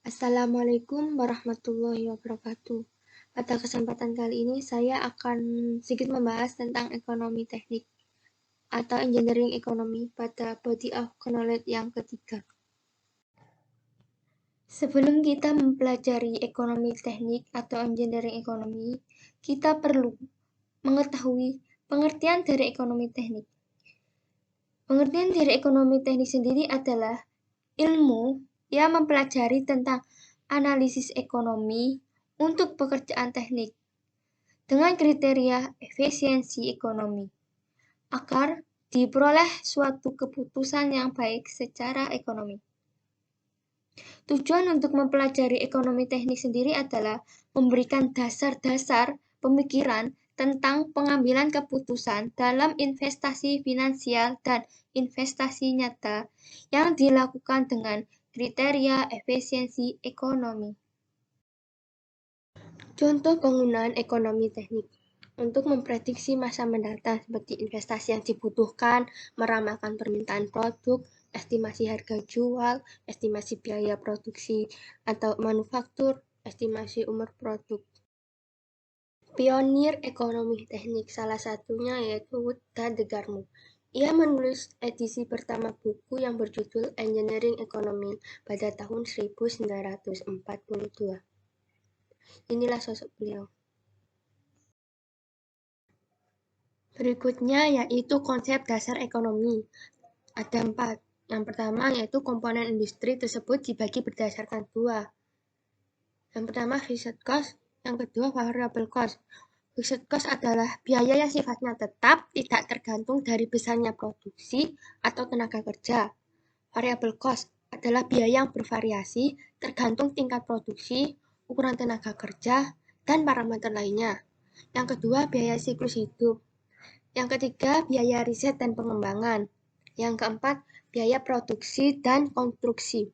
Assalamualaikum warahmatullahi wabarakatuh. Pada kesempatan kali ini saya akan sedikit membahas tentang ekonomi teknik atau engineering ekonomi pada body of knowledge yang ketiga. Sebelum kita mempelajari ekonomi teknik atau engineering ekonomi, kita perlu mengetahui pengertian dari ekonomi teknik. Pengertian dari ekonomi teknik sendiri adalah ilmu yang mempelajari tentang analisis ekonomi untuk pekerjaan teknik dengan kriteria efisiensi ekonomi agar diperoleh suatu keputusan yang baik secara ekonomi. Tujuan untuk mempelajari ekonomi teknik sendiri adalah memberikan dasar-dasar pemikiran tentang pengambilan keputusan dalam investasi finansial dan investasi nyata yang dilakukan dengan kriteria efisiensi ekonomi. Contoh penggunaan ekonomi teknik untuk memprediksi masa mendatang seperti investasi yang dibutuhkan, meramalkan permintaan produk, estimasi harga jual, estimasi biaya produksi atau manufaktur, estimasi umur produk. Pionir ekonomi teknik salah satunya yaitu Woodard Degarmo. Ia menulis edisi pertama buku yang berjudul Engineering Economy pada tahun 1942. Inilah sosok beliau. Berikutnya yaitu konsep dasar ekonomi. Ada 4. Yang pertama yaitu komponen industri tersebut dibagi berdasarkan 2. Yang pertama fixed cost, yang kedua variable cost. Fixed cost adalah biaya yang sifatnya tetap, tidak tergantung dari besarnya produksi atau tenaga kerja. Variable cost adalah biaya yang bervariasi, tergantung tingkat produksi, ukuran tenaga kerja, dan parameter lainnya. Yang kedua, biaya siklus hidup. Yang ketiga, biaya riset dan pengembangan. Yang keempat, biaya produksi dan konstruksi.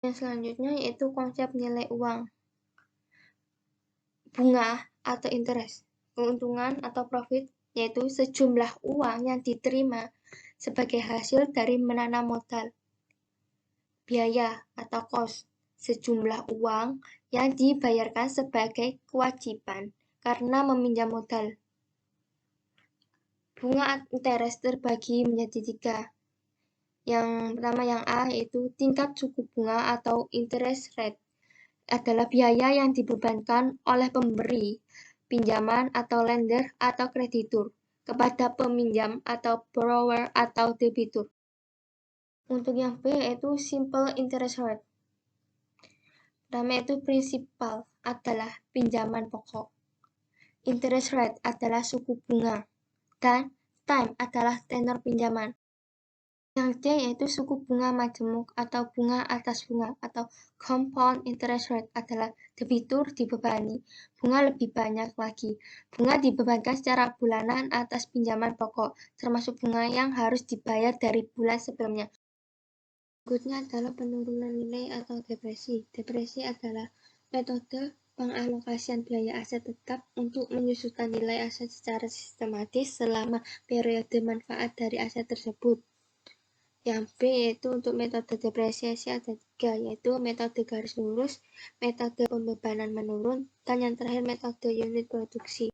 Yang selanjutnya yaitu konsep nilai uang. Bunga atau interest, keuntungan atau profit, yaitu sejumlah uang yang diterima sebagai hasil dari menanam modal. Biaya atau cost, sejumlah uang yang dibayarkan sebagai kewajiban karena meminjam modal. Bunga interest terbagi menjadi 3. Yang pertama yang A yaitu tingkat suku bunga atau interest rate adalah biaya yang dibebankan oleh pemberi pinjaman atau lender atau kreditur kepada peminjam atau borrower atau debitur. Untuk yang B yaitu simple interest rate. Pertama itu prinsipal adalah pinjaman pokok. Interest rate adalah suku bunga dan time adalah tenor pinjaman. Yang C yaitu suku bunga majemuk atau bunga atas bunga atau compound interest rate adalah debitur dibebani bunga lebih banyak lagi. Bunga dibebankan secara bulanan atas pinjaman pokok, termasuk bunga yang harus dibayar dari bulan sebelumnya. Berikutnya adalah penurunan nilai atau depresi. Depresi adalah metode pengalokasian biaya aset tetap untuk menyusunkan nilai aset secara sistematis selama periode manfaat dari aset tersebut. Yang B yaitu untuk metode depresiasi ada 3, yaitu metode garis lurus, metode pembebanan menurun, dan yang terakhir metode unit produksi.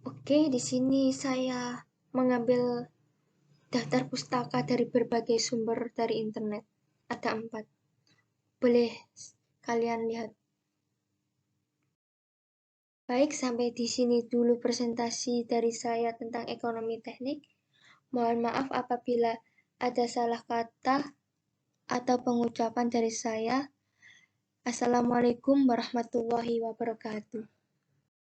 Oke, di sini saya mengambil daftar pustaka dari berbagai sumber dari internet. Ada 4. Boleh kalian lihat. Baik, sampai di sini dulu presentasi dari saya tentang ekonomi teknik. Mohon maaf apabila ada salah kata atau pengucapan dari saya. Assalamualaikum warahmatullahi wabarakatuh.